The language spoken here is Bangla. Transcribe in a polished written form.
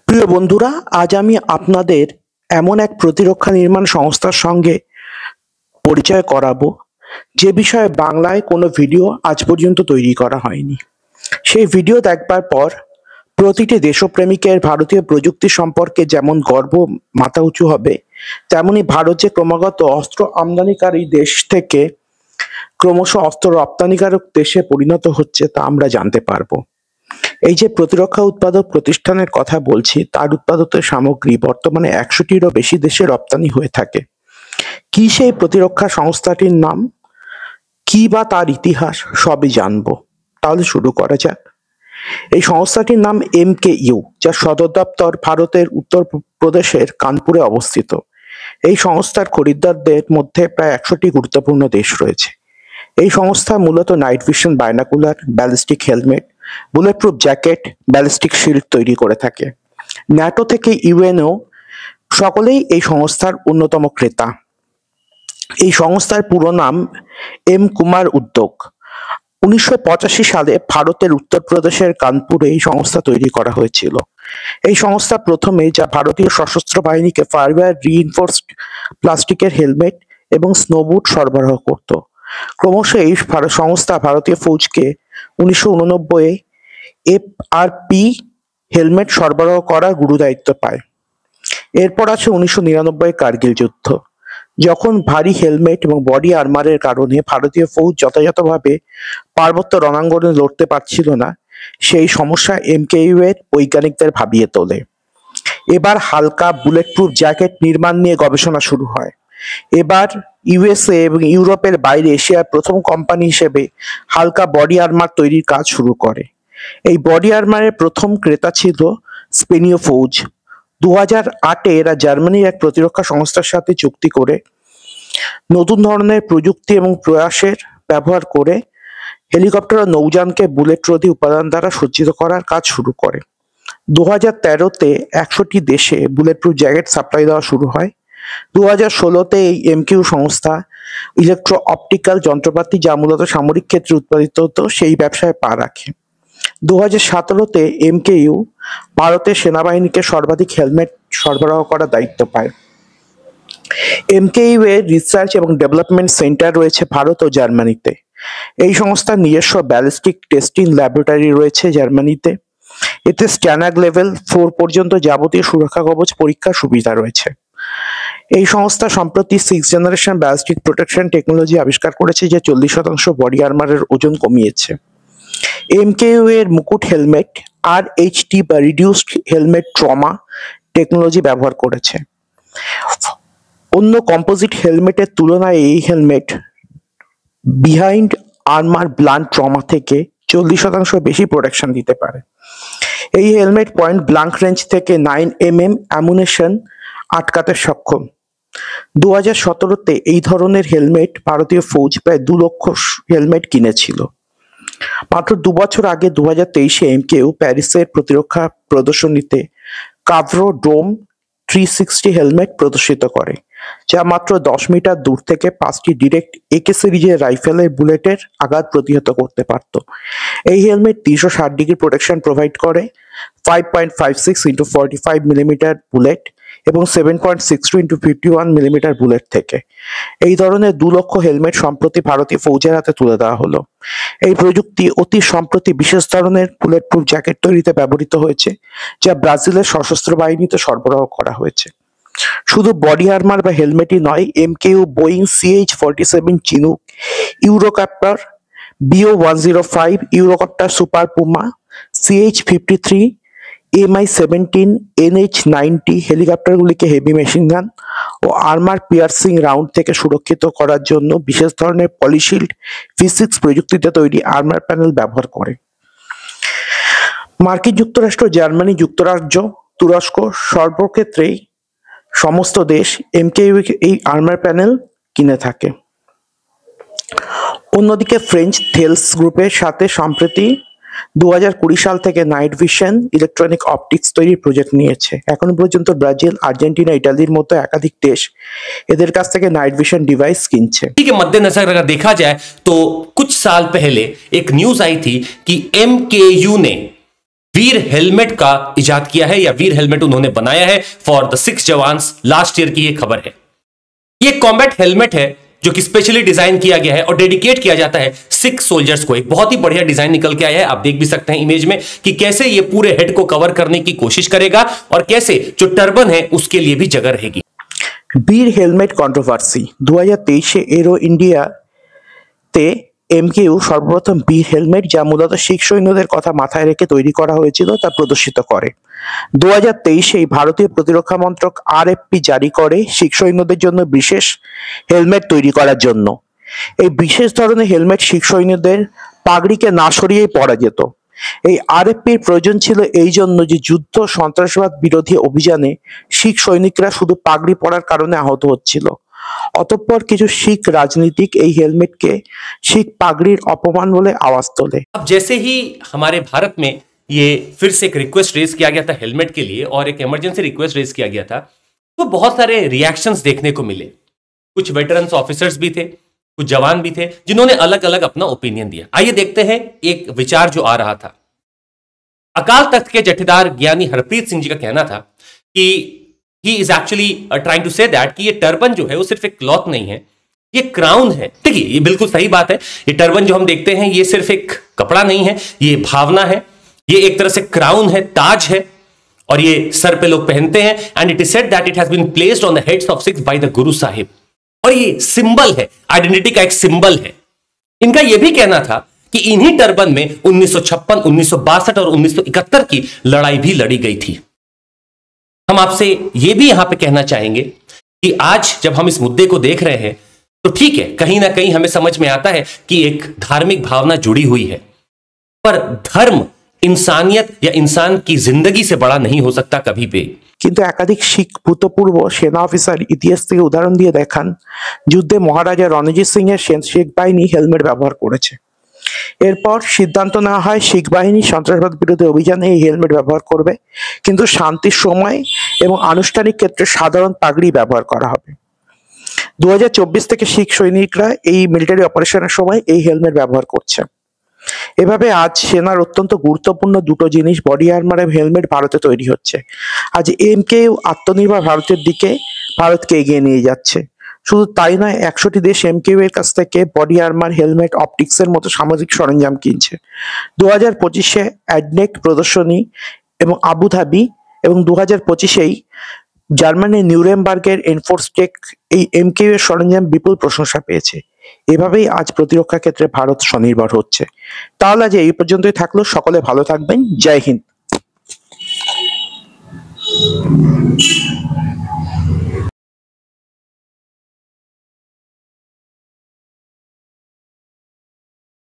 প্রিয় বন্ধুরা, আজ আমি আপনাদের এমন এক প্রতিরক্ষা নির্মাণ সংস্থার সঙ্গে পরিচয় করাবো যে বিষয়ে বাংলায় কোনো ভিডিও আজ পর্যন্ত তৈরি করা হয়নি। সেই ভিডিও দেখবার পর প্রতিটি দেশপ্রেমিকের ভারতীয় প্রযুক্তি সম্পর্কে যেমন গর্ব মাথা উঁচু হবে, তেমনি ভারত যে ক্রমাগত অস্ত্র আমদানিকারী দেশ থেকে ক্রমশ অস্ত্র রপ্তানিকারক দেশে পরিণত হচ্ছে তা আমরা জানতে পারবো। এই যে প্রতিরক্ষা উৎপাদক প্রতিষ্ঠানের কথা বলছি, তার উৎপাদিত সামগ্রী বর্তমানে 100টিরও বেশি দেশে রপ্তানি হয়ে থাকে। কি সেই প্রতিরক্ষা সংস্থাটির নাম, কি বা তার ইতিহাস, সবই জানবো। তাহলে শুরু করা যাক। এই সংস্থাটির নাম MKU, যার সদর দপ্তর ভারতের উত্তরপ্রদেশের কানপুরে অবস্থিত। এই সংস্থার খরিদ্দারদের মধ্যে প্রায় 100টি গুরুত্বপূর্ণ দেশ রয়েছে। এই সংস্থা মূলত night vision binocular, ballistic helmet, bullet proof jacket, ballistic shield তৈরি করে থাকে। ন্যাটো থেকে ইউএনও সকলেই এই সংস্থার অন্যতম ক্রেতা। এই সংস্থার পুরো নাম এম কুমার উদ্যোগ। 1985 সালে ভারতের উত্তরপ্রদেশের কানপুরে এই সংস্থা তৈরি করা হয়েছিল। এই সংস্থা প্রথমে যা ভারতীয় সশস্ত্র বাহিনীকে ফাইবার রিইনফোর্সড প্লাস্টিকের হেলমেট এবং স্নোবুট সরবরাহ করত। ক্রমশ এই সংস্থা ভারতীয় ফৌজকে 1989 FRP হেলমেট সরবরাহ করার গুরুদায়িত্ব পায়। এরপর আছে 1999 কার্গিল যুদ্ধ, যখন ভারী হেলমেট এবং বডি আর্মারের কারণে ভারতীয় ফৌজ যথাযথভাবে পার্বত্য রণাঙ্গনে লড়তে পারছিল না। সেই সমস্যা MKU এর বৈজ্ঞানিকদের ভাবিয়ে তোলে। এবার হালকা বুলেট প্রুফ জ্যাকেট নির্মাণ নিয়ে গবেষণা শুরু হয়। এবার USA এবং ইউরোপের বাইরে এশিয়ার প্রথম কোম্পানি হিসেবে হালকা বডি আর্মার তৈরির কাজ শুরু করে। এই বডি আর্মারের প্রথম ক্রেতা ছিল স্পেনীয় ফৌজ। 2008-এ এরা জার্মানির এক প্রতিরক্ষা সংস্থার সাথে চুক্তি করে নতুন ধরনের প্রযুক্তি এবং প্রয়াসের ব্যবহার করে হেলিকপ্টার ও নৌযানকে বুলেট রোধী উপাদান দ্বারা সজ্জিত করার কাজ শুরু করে। 2013-তে 100টি দেশে বুলেট প্রুফ জ্যাকেট সাপ্লাই দেওয়া শুরু হয়। 2016-তে এই MKU সংস্থা ইলেকট্রো অপটিক্যাল যন্ত্রপাতি, যা মূলত সামরিক ক্ষেত্রে উৎপাদিত হতো, সেই ব্যবসায় পা রাখে। 2017-তে MKU ভারতের সেনাবাহিনীকে সর্বাধিক হেলমেট সরবরাহ করার দায়িত্ব পায়। MKU এর রিসার্চ এবং ডেভেলপমেন্ট সেন্টার রয়েছে ভারত ও জার্মানিতে। এই সংস্থার নিজস্ব ব্যালিস্টিক টেস্টিং ল্যাবরেটরি রয়েছে জার্মানিতে। এতে স্ট্যান্ডার্ড লেভেল 4 পর্যন্ত যাবতীয় সুরক্ষা কবচ পরীক্ষার সুবিধা রয়েছে। এই সংস্থা সম্প্রতি 6th generation ballistic protection technology আবিষ্কার করেছে, যা 40% বডি আর্মারের ওজন কমিয়েছে। MKU এর মুকুট হেলমেট RHT বা রিডিউসড হেলমেট ট্রমা টেকনোলজি ব্যবহার করেছে। অন্য কম্পোজিট হেলমেটের তুলনায় এই helmet behind armour blunt trauma থেকে 40% বেশি প্রোটেকশন দিতে পারে। এই হেলমেট পয়েন্ট ব্ল্যাঙ্ক রেঞ্জ থেকে 9mm অ্যামুনেশন আটকাতে সক্ষম। 2017-তে এই ধরনের হেলমেট ভারতীয় ফৌজ প্রায় 2 লক্ষ হেলমেট কিনেছিল। মাত্র 2 বছর আগে 2023-এ MKU প্যারিসের প্রতিরক্ষা প্রদর্শনীতে কাভ্রো ডোম 360 হেলমেট প্রদর্শিত করে, যা মাত্র 10 মিটার দূর থেকে 5টি ডিরেক্ট AK সিরিজের রাইফেলের বুলেটের আঘাত প্রতিহত করতে পারত। এই হেলমেট 360 ডিগ্রি প্রোটেকশন প্রোভাইড করে 5.56 × 45 মিলিমিটার বুলেট এবং 7.62 × 51 মিলিমিটার বুলেট থেকে। এই ধরনের 2 লক্ষ হেলমেট সম্প্রতি ভারতীয় ফৌজের হাতে তুলে দেওয়া হলো। এই প্রযুক্তি অতি সম্প্রতি বিশেষ ধরনের বুলেট প্রুফ জ্যাকেট তৈরিতে ব্যবহৃত হয়েছে, যা ব্রাজিলের সশস্ত্র বাহিনীতে সরবরাহ করা হয়েছে। শুধু বডি আর্মার বা হেলমেটই নয়, MKU Boeing CH-47 Chinook Eurocopter, BO-105 Eurocopter Super Puma, CH-53 Mi-17 NH-90 হেলিকপ্টারগুলিকে হেভি মেশিন গান ও আর্মার পিয়ার্সিং রাউন্ড থেকে সুরক্ষিত করার জন্য বিশেষ ধরনের পলিশিল্ড V6 প্রযুক্তিতে তৈরি আর্মার প্যানেল ব্যবহার করে। মার্কিন যুক্তরাষ্ট্র, জার্মানি, যুক্তরাজ্য, তুরস্ক সর্বক্ষেত্রেই সমস্ত দেশ MKU এই আর্মার প্যানেল কিনে থাকে। অন্যদিকে ফ্রেঞ্চ থেলস গ্রুপের সাথে সম্প্রতি 2020 সাল থেকে নাইট ভিশন ইলেকট্রনিক অপটিক্স তৈরির প্রজেক্ট নিয়েছে। এখন পর্যন্ত ব্রাজিল, আর্জেন্টিনা, ইটালির মতো একাধিক দেশ এদের কাছ থেকে নাইট ভিশন ডিভাइस কিনছে। के मद्देनजर अगर देखा जाए तो कुछ साल पहले एक न्यूज आई थी कि MKU ने वीर हेलमेट का इजाद किया है या वीर हेलमेट उन्होंने बनाया है for the 6 jawans. Last year की ये खबर है। ये कॉम्बैट हेलमेट है जो कि स्पेशली डिजाइन किया गया है और डेडिकेट किया जाता है 6 सोल्जर्स को। एक बहुत ही बढ़िया डिजाइन निकल के आया है। आप देख भी सकते हैं इमेज में कि कैसे ये पूरे हेड को कवर करने की कोशिश करेगा और कैसे जो टर्बन है उसके लिए भी जगह रहेगी। বীর হেলমেট কন্ট্রোভার্সি 2023-এ এরো ইন্ডিয়াতে এমকেইউ সর্বপ্রথম বীর হেলমেট, যা মূলত শিখ সৈন্যদের কথা মাথায় রেখে তৈরি করা হয়েছিল, তা প্রদর্শিত করে। 2023-এই ভারতীয় প্রতিরক্ষা মন্ত্রক আরএফপি জারি করে শিখ সৈন্যদের জন্য বিশেষ হেলমেট তৈরি করার জন্য। এই বিশেষ ধরনের হেলমেট শিখ সৈন্যদের পাগড়িকে না সরিয়েই পরা যেত। এই আরএফপির প্রয়োজন ছিল এই জন্য যে যুদ্ধ সন্ত্রাসবাদ বিরোধী অভিযানে শিখ সৈনিকরা শুধু পাগড়ি পরার কারণে আহত হচ্ছিল। অতঃপর কিছু শিখ রাজনীতিক এই হেলমেটকে শিখ পাগড়ির অপমান বলে আওয়াজ তোলে। अब जैसे ही हमारे भारत में ये फिर से एक रिक्वेस्ट रेज किया गया था हेलमेट के लिए और एक इमरजेंसी रिक्वेस्ट रेज किया गया था, तो बहुत सारे रिएक्शंस देखने को मिले। कुछ वेटरन्स ऑफिसर्स भी थे, कुछ जवान भी थे जिन्होंने अलग अलग अपना ओपिनियन दिया। आइए देखते हैं एक विचार जो आ रहा था। अकाल तख्त के जथेदार ज्ञानी हरप्रीत सिंह जी का कहना था कि he is actually trying to say that कि ये टर्बन जो है वो सिर्फ एक क्लॉथ नहीं है, ये क्राउन है। देखिए ये बिल्कुल सही बात है। ये टर्बन जो हम देखते हैं ये सिर्फ एक कपड़ा नहीं है, ये भावना है, ये एक तरह से क्राउन है, ताज है और ये सर पे लोग पहनते हैं। And it is said that it has been placed on the heads of Sikhs by the Guru Sahib. और ये सिंबल है, आइडेंटिटी का एक सिंबल है। इनका यह भी कहना था कि इन्हीं टर्बन में 1956, 1962 और 1971 की लड़ाई भी लड़ी गई थी। हम आपसे यह भी यहां पे कहना चाहेंगे कि आज जब हम इस मुद्दे को देख रहे हैं तो ठीक है, कहीं ना कहीं हमें समझ में आता है कि एक धार्मिक भावना जुड़ी हुई है, पर धर्म इंसानियत या इंसान की जिंदगी से बड़ा नहीं हो सकता कभी भी। কিন্তু একাধিক শিখ ভূতপূর্ব সেনা অফিসার ইতিহাস থেকে উদাহরণ দিয়ে দেখান যুদ্ধে মহারাজা রণজিৎ সিং এর শিখ বাহিনী হেলমেট ব্যবহার করেছে। এরপর সিদ্ধান্ত নেওয়া হয় শিখ বাহিনী সন্ত্রাসবাদ বিরোধী অভিযানে এই হেলমেট ব্যবহার করবে, কিন্তু শান্তির সময় এবং আনুষ্ঠানিক ক্ষেত্রে সাধারণ পাগড়ি ব্যবহার করা হবে। 2024 থেকে শিখ সৈনিকরা এই মিলিটারি অপারেশনের সময় এই হেলমেট ব্যবহার করছে। এভাবে আজ সেনার অত্যন্ত গুরুত্বপূর্ণ দুটো জিনিস, বডি আর্মার এবং হেলমেট, ভারতে তৈরি হচ্ছে। আজ এমকেইউ আত্মনির্ভর ভারতের দিকে ভারতকে এগিয়ে নিয়ে যাচ্ছে। শুধু তাই নয়, 100টি দেশ এমকেইউ এর কাছ থেকে বডি আর্মার, হেলমেট, অপটিক্সের মতো সামাজিক সরঞ্জাম কিনছে। 2025-এ অ্যাডনেক প্রদর্শনী এবং আবুধাবি এবং 2025-এই জার্মানির নিউরেমবার্গের এনফোর্সটেক এই এমকেইউ এর সরঞ্জাম বিপুল প্রশংসা পেয়েছে। এভাবেই আজ প্রতিরক্ষা ক্ষেত্রে ভারত স্বনির্ভর হচ্ছে। তাহলে আজ এই পর্যন্তই থাকলো। সকলে ভালো থাকবেন। জয় হিন্দ।